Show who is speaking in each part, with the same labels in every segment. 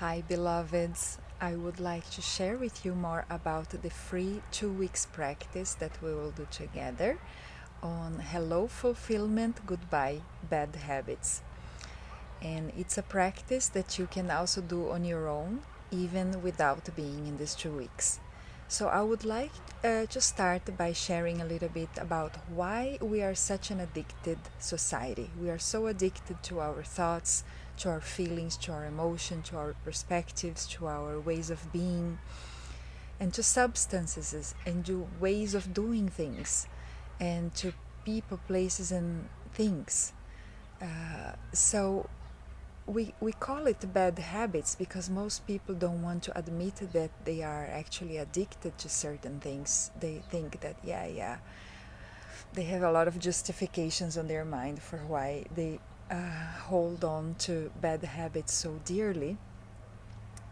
Speaker 1: Hi, beloveds. I would like to share with you more about the free 2 weeks practice that we will do together on Hello Fulfillment, Goodbye Bad Habits. And it's a practice that you can also do on your own, even without being in these 2 weeks. So, I would like to start by sharing a little bit about why we are such an addicted society. We are so addicted to our thoughts, to our feelings, to our emotions, to our perspectives, to our ways of being, and to substances and to ways of doing things, and to people, places, and things. So we call it bad habits because most people don't want to admit that they are actually addicted to certain things. They think that, they have a lot of justifications on their mind for why they hold on to bad habits so dearly.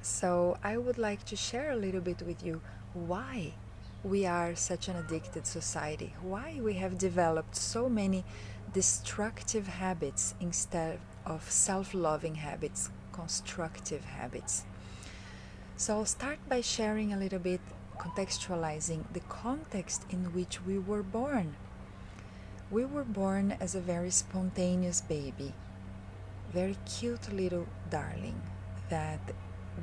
Speaker 1: So I would like to share a little bit with you why we are such an addicted society, why we have developed so many destructive habits instead of self-loving habits, constructive habits. So I'll start by sharing a little bit, contextualizing the context in which we were born. We were born as a very spontaneous baby, very cute little darling that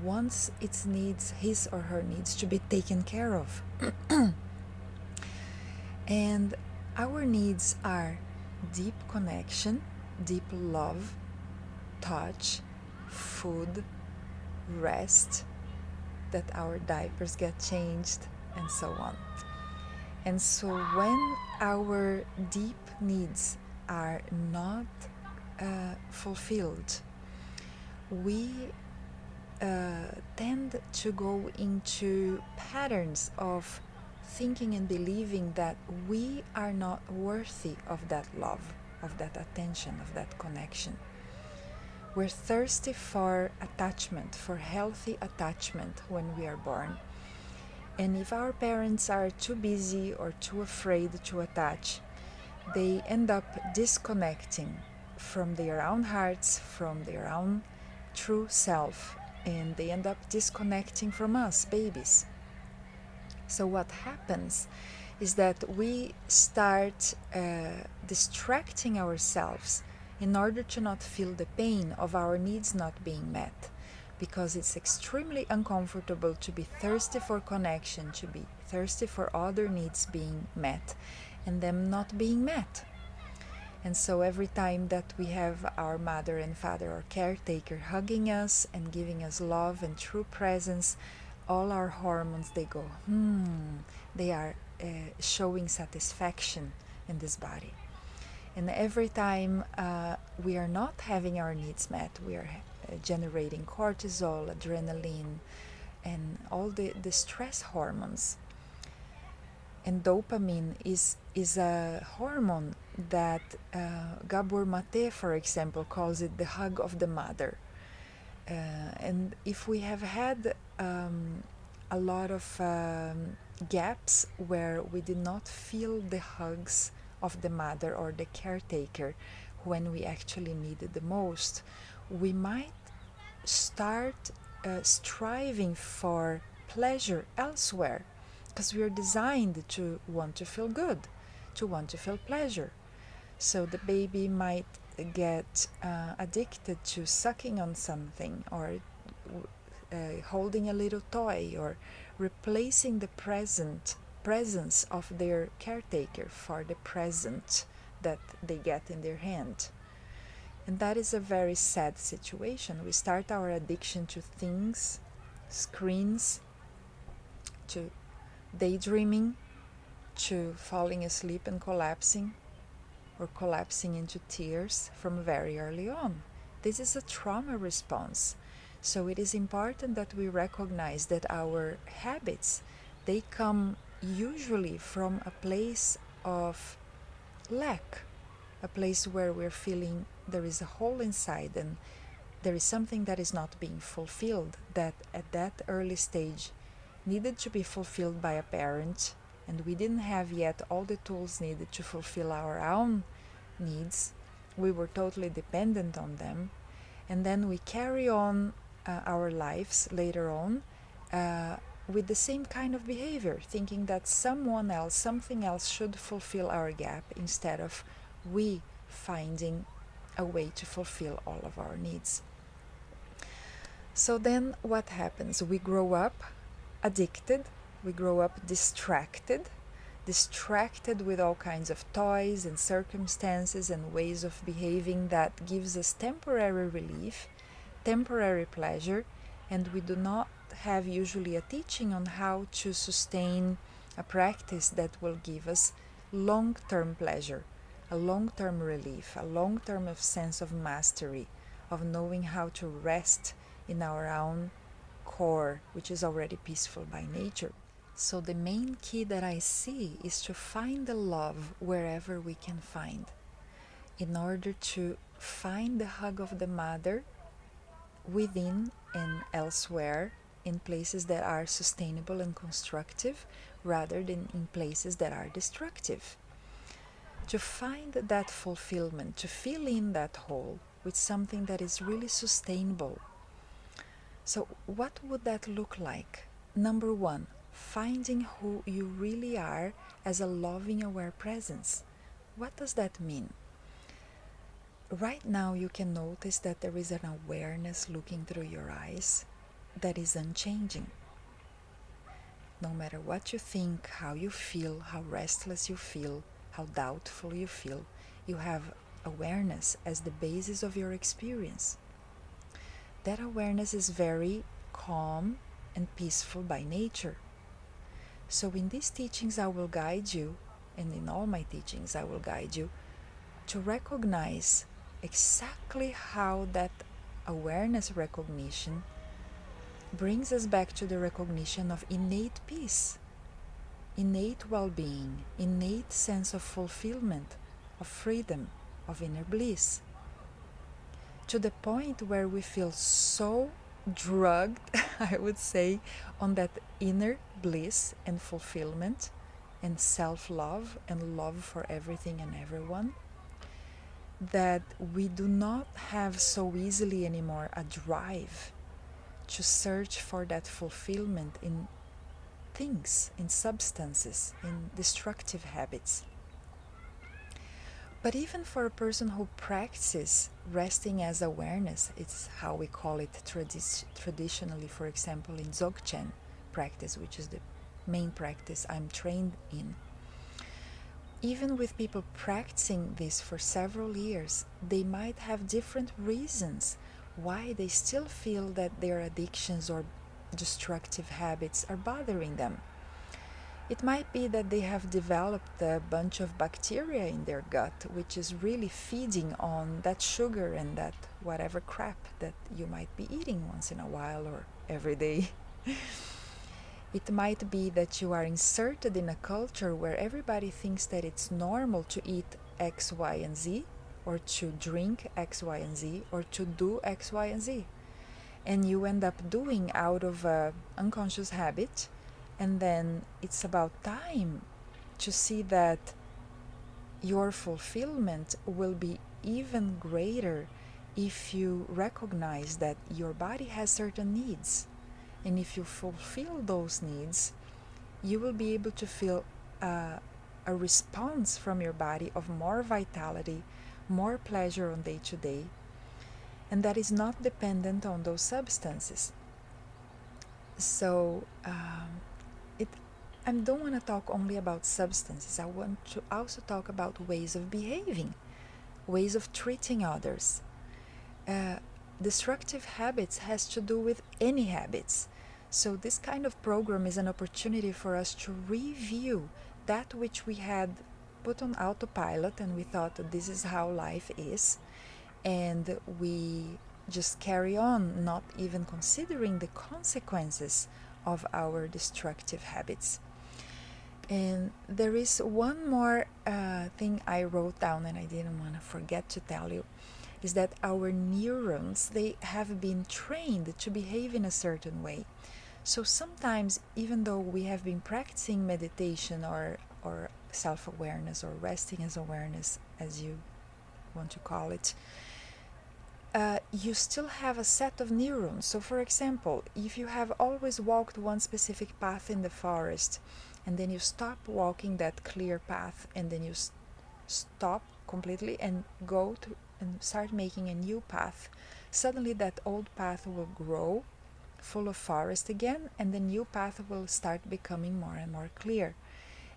Speaker 1: wants its needs, his or her needs, to be taken care of. And our needs are deep connection, deep love, touch, food, rest, that our diapers get changed, and so on. And so when our deep needs are not fulfilled, we tend to go into patterns of thinking and believing that we are not worthy of that love, of that attention, of that connection. We're thirsty for attachment, for healthy attachment when we are born. And if our parents are too busy or too afraid to attach, they end up disconnecting from their own hearts, from their own true self, and they end up disconnecting from us, babies. So what happens is that we start distracting ourselves in order to not feel the pain of our needs not being met, because it's extremely uncomfortable to be thirsty for connection, to be thirsty for other needs being met and them not being met. And so every time that we have our mother and father or caretaker hugging us and giving us love and true presence, all our hormones, they go, they are showing satisfaction in this body. And every time we are not having our needs met, we are generating cortisol, adrenaline, and all the stress hormones. And dopamine is a hormone that Gabor Mate, for example, calls it the hug of the mother. And if we have had a lot of gaps where we did not feel the hugs of the mother or the caretaker when we actually needed the most, we might start striving for pleasure elsewhere, because we are designed to want to feel good, to want to feel pleasure. So the baby might get addicted to sucking on something, or holding a little toy, or replacing the presence of their caretaker for the present that they get in their hand. And that is a very sad situation. We start our addiction to things, screens, to daydreaming, to falling asleep and collapsing, or collapsing into tears from very early on. This is a trauma response. So it is important that we recognize that our habits, they come usually from a place of lack, a place where we're feeling there is a hole inside and there is something that is not being fulfilled, that at that early stage needed to be fulfilled by a parent, and we didn't have yet all the tools needed to fulfill our own needs. We were totally dependent on them, and then we carry on our lives later on with the same kind of behavior, thinking that someone else, something else should fulfill our gap instead of we finding a way to fulfill all of our needs. So then what happens? We grow up addicted, we grow up distracted with all kinds of toys and circumstances and ways of behaving that gives us temporary relief, temporary pleasure, and we do not have usually a teaching on how to sustain a practice that will give us long-term pleasure, a long-term relief, a long-term of sense of mastery, of knowing how to rest in our own core, which is already peaceful by nature. So the main key that I see is to find the love wherever we can find, in order to find the hug of the mother within and elsewhere, in places that are sustainable and constructive rather than in places that are destructive. To find that fulfillment, to fill in that hole with something that is really sustainable. So what would that look like? Number one, finding who you really are as a loving, aware presence. What does that mean? Right now you can notice that there is an awareness looking through your eyes that is unchanging. No matter what you think, how you feel, how restless you feel, how doubtful you feel, you have awareness as the basis of your experience. That awareness is very calm and peaceful by nature. So in these teachings I will guide you, and in all my teachings I will guide you, to recognize exactly how that awareness recognition brings us back to the recognition of innate peace, innate well-being, innate sense of fulfillment, of freedom, of inner bliss, to the point where we feel so drugged, I would say, on that inner bliss and fulfillment and self-love and love for everything and everyone, that we do not have so easily anymore a drive to search for that fulfillment in things, in substances, in destructive habits. But even for a person who practices resting as awareness, it's how we call it traditionally, for example, in Dzogchen practice, which is the main practice I'm trained in. Even with people practicing this for several years, they might have different reasons why they still feel that their addictions or destructive habits are bothering them. It might be that they have developed a bunch of bacteria in their gut, which is really feeding on that sugar and that whatever crap that you might be eating once in a while or every day. It might be that you are inserted in a culture where everybody thinks that it's normal to eat X, Y, and Z, or to drink X, Y, and Z, or to do X, Y, and Z. And you end up doing out of an unconscious habit, and then it's about time to see that your fulfillment will be even greater if you recognize that your body has certain needs. And if you fulfill those needs, you will be able to feel a response from your body of more vitality, more pleasure on day to day, and that is not dependent on those substances. So I don't want to talk only about substances. I want to also talk about ways of behaving, ways of treating others. Destructive habits has to do with any habits. So this kind of program is an opportunity for us to review that which we had put on autopilot and we thought that this is how life is, and we just carry on, not even considering the consequences of our destructive habits. And there is one more thing I wrote down and I didn't want to forget to tell you, is that our neurons, they have been trained to behave in a certain way. So sometimes, even though we have been practicing meditation or self-awareness or resting as awareness, as you want to call it, you still have a set of neurons. So, for example, if you have always walked one specific path in the forest, and then you stop walking that clear path, and then you stop completely and go to and start making a new path, suddenly that old path will grow full of forest again, and the new path will start becoming more and more clear.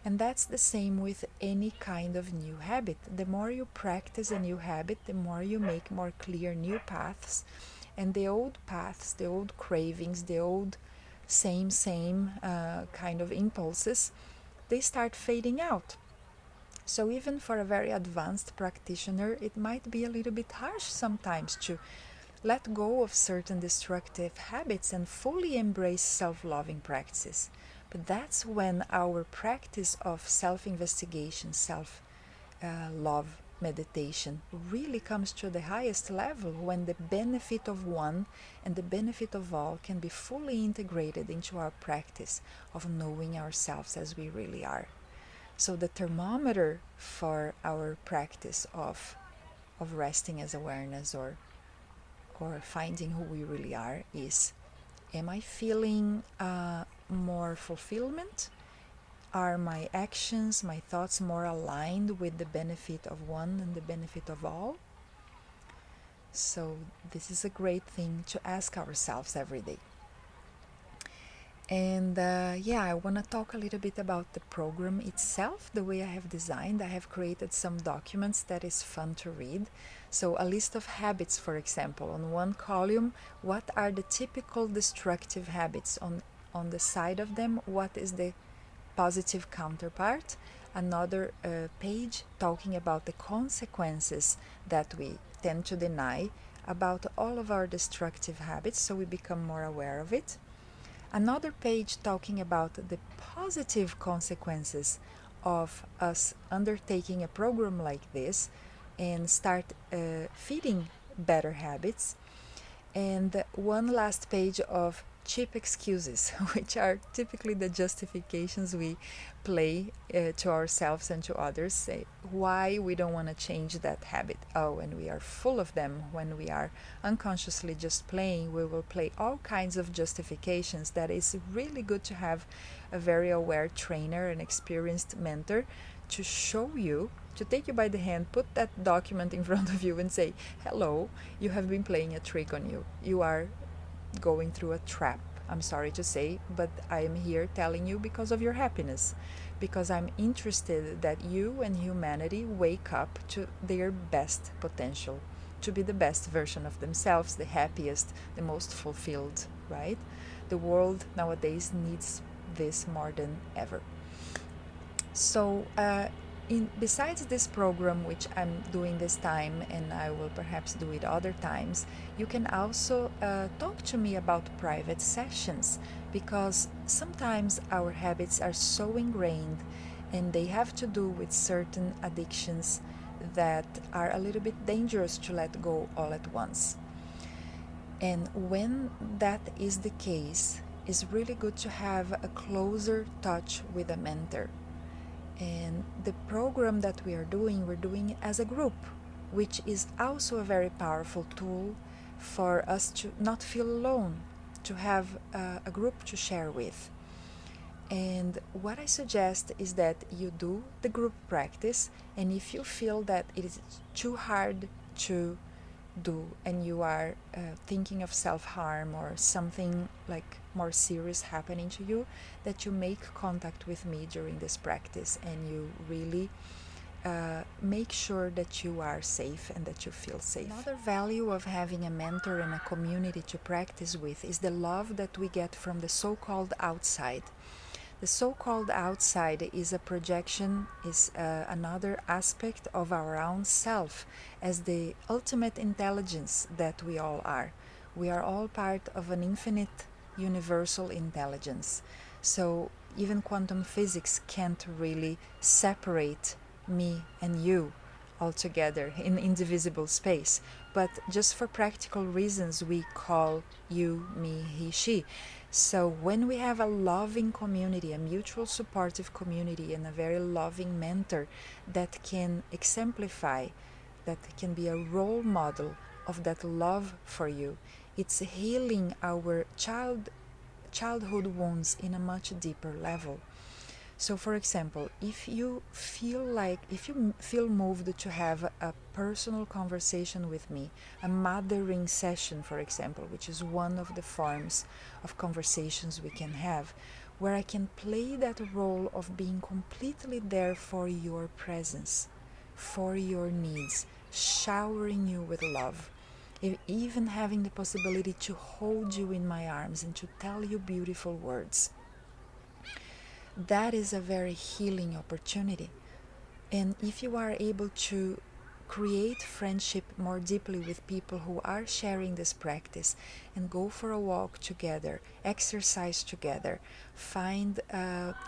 Speaker 1: And that's the same with any kind of new habit. The more you practice a new habit, the more you make more clear new paths, and the old paths, the old cravings, the old same kind of impulses, they start fading out. So even for a very advanced practitioner, it might be a little bit harsh sometimes to let go of certain destructive habits and fully embrace self-loving practices. But that's when our practice of self-investigation, self-love meditation really comes to the highest level, when the benefit of one and the benefit of all can be fully integrated into our practice of knowing ourselves as we really are. So the thermometer for our practice of resting as awareness, or finding who we really are, is: am I feeling more fulfillment? Are my actions, my thoughts more aligned with the benefit of one and the benefit of all? So this is a great thing to ask ourselves every day. And I want to talk a little bit about the program itself, the way I have designed. I have created some documents that is fun to read. So a list of habits, for example. On one column, what are the typical destructive habits? On the side of them, what is the positive counterpart? Another page talking about the consequences that we tend to deny about all of our destructive habits, so we become more aware of it. Another page talking about the positive consequences of us undertaking a program like this and start feeding better habits. And one last page of cheap excuses, which are typically the justifications we play to ourselves and to others, say why we don't want to change that habit. Oh, and we are full of them. When we are unconsciously just playing, we will play all kinds of justifications. That is really good to have a very aware trainer, an experienced mentor, to show you, to take you by the hand, put that document in front of you and say, hello, you have been playing a trick on you. You are going through a trap. I'm sorry to say, but I am here telling you because of your happiness, because I'm interested that you and humanity wake up to their best potential, to be the best version of themselves, the happiest, the most fulfilled, right? The world nowadays needs this more than ever. So besides this program, which I'm doing this time, and I will perhaps do it other times, you can also talk to me about private sessions, because sometimes our habits are so ingrained and they have to do with certain addictions that are a little bit dangerous to let go all at once. And when that is the case, it's really good to have a closer touch with a mentor. And the program that we're doing it as a group, which is also a very powerful tool for us to not feel alone, to have a group to share with. And what I suggest is that you do the group practice, and if you feel that it is too hard to do and you are thinking of self-harm or something like more serious happening to you, that you make contact with me during this practice and you really make sure that you are safe and that you feel safe. Another value of having a mentor and a community to practice with is the love that we get from the so-called outside. The so-called outside is a projection, is another aspect of our own self as the ultimate intelligence that we all are. We are all part of an infinite universal intelligence. So even quantum physics can't really separate me and you altogether in indivisible space. But just for practical reasons, we call you, me, he, she. So when we have a loving community, a mutual supportive community, and a very loving mentor that can exemplify, that can be a role model of that love for you. It's healing our childhood wounds in a much deeper level. So, for example, if you feel moved to have a personal conversation with me, a mothering session, for example, which is one of the forms of conversations we can have, where I can play that role of being completely there for your presence, for your needs, showering you with love, even having the possibility to hold you in my arms and to tell you beautiful words. That is a very healing opportunity. And if you are able to create friendship more deeply with people who are sharing this practice and go for a walk together, exercise together, find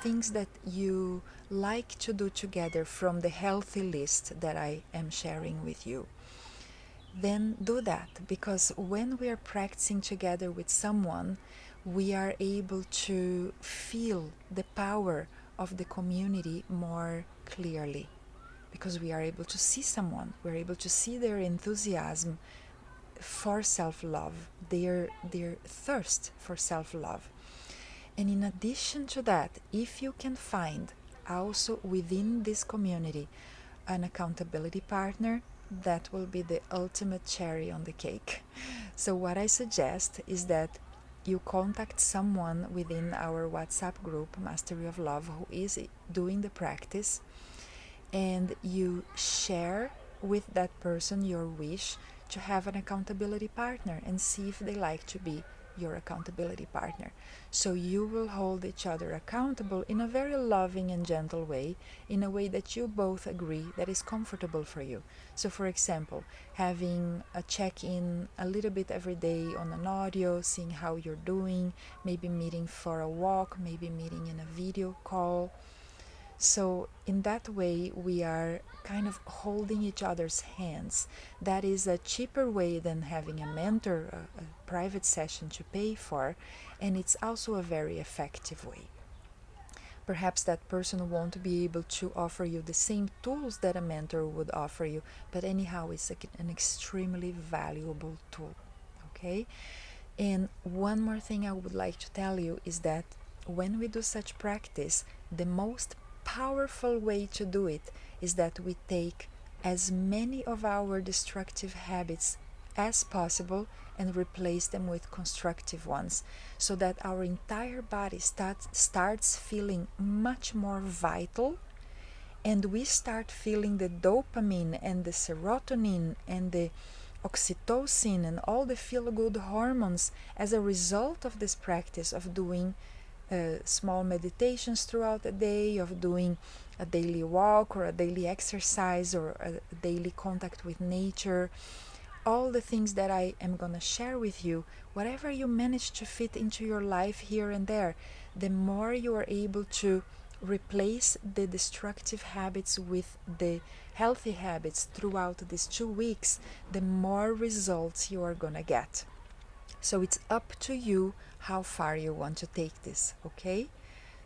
Speaker 1: things that you like to do together from the healthy list that I am sharing with you, then do that, because when we are practicing together with someone, we are able to feel the power of the community more clearly, because we are able to see someone, we're able to see their enthusiasm for self-love, their thirst for self-love. And in addition to that, if you can find also within this community an accountability partner, that will be the ultimate cherry on the cake. So what I suggest is that you contact someone within our WhatsApp group, Mastery of Love, who is doing the practice, and you share with that person your wish to have an accountability partner and see if they like to be your accountability partner. So you will hold each other accountable in a very loving and gentle way, in a way that you both agree that is comfortable for you. So for example, having a check-in a little bit every day on an audio, seeing how you're doing, maybe meeting for a walk, maybe meeting in a video call. So in that way, we are kind of holding each other's hands. That is a cheaper way than having a mentor, a private session to pay for, and it's also a very effective way. Perhaps that person won't be able to offer you the same tools that a mentor would offer you, but anyhow, it's an extremely valuable tool. Okay? And one more thing I would like to tell you is that when we do such practice, the most powerful way to do it is that we take as many of our destructive habits as possible and replace them with constructive ones, so that our entire body starts feeling much more vital, and we start feeling the dopamine and the serotonin and the oxytocin and all the feel-good hormones as a result of this practice of doing small meditations throughout the day, of doing a daily walk or a daily exercise or a daily contact with nature. All the things that I am going to share with you, whatever you manage to fit into your life here and there, the more you are able to replace the destructive habits with the healthy habits throughout these 2 weeks, the more results you are going to get. So it's up to you how far you want to take this, okay?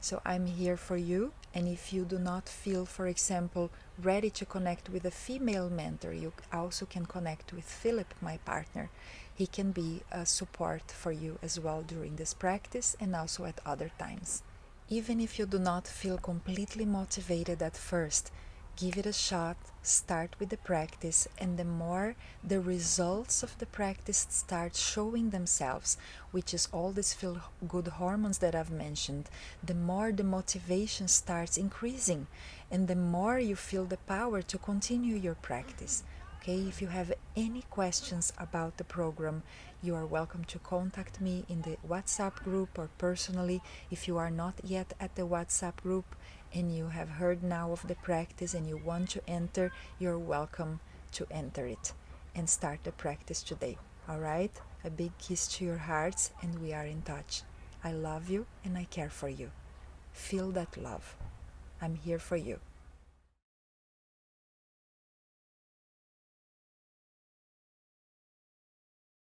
Speaker 1: So I'm here for you, and if you do not feel, for example, ready to connect with a female mentor, you also can connect with Philip, my partner. He can be a support for you as well during this practice and also at other times. Even if you do not feel completely motivated at first, give it a shot, start with the practice, and the more the results of the practice start showing themselves, which is all these feel-good hormones that I've mentioned, the more the motivation starts increasing, and the more you feel the power to continue your practice. Okay, if you have any questions about the program, you are welcome to contact me in the WhatsApp group or personally. If you are not yet at the WhatsApp group and you have heard now of the practice and you want to enter, you're welcome to enter it and start the practice today. All right? A big kiss to your hearts, and we are in touch. I love you and I care for you. Feel that love. I'm here for you.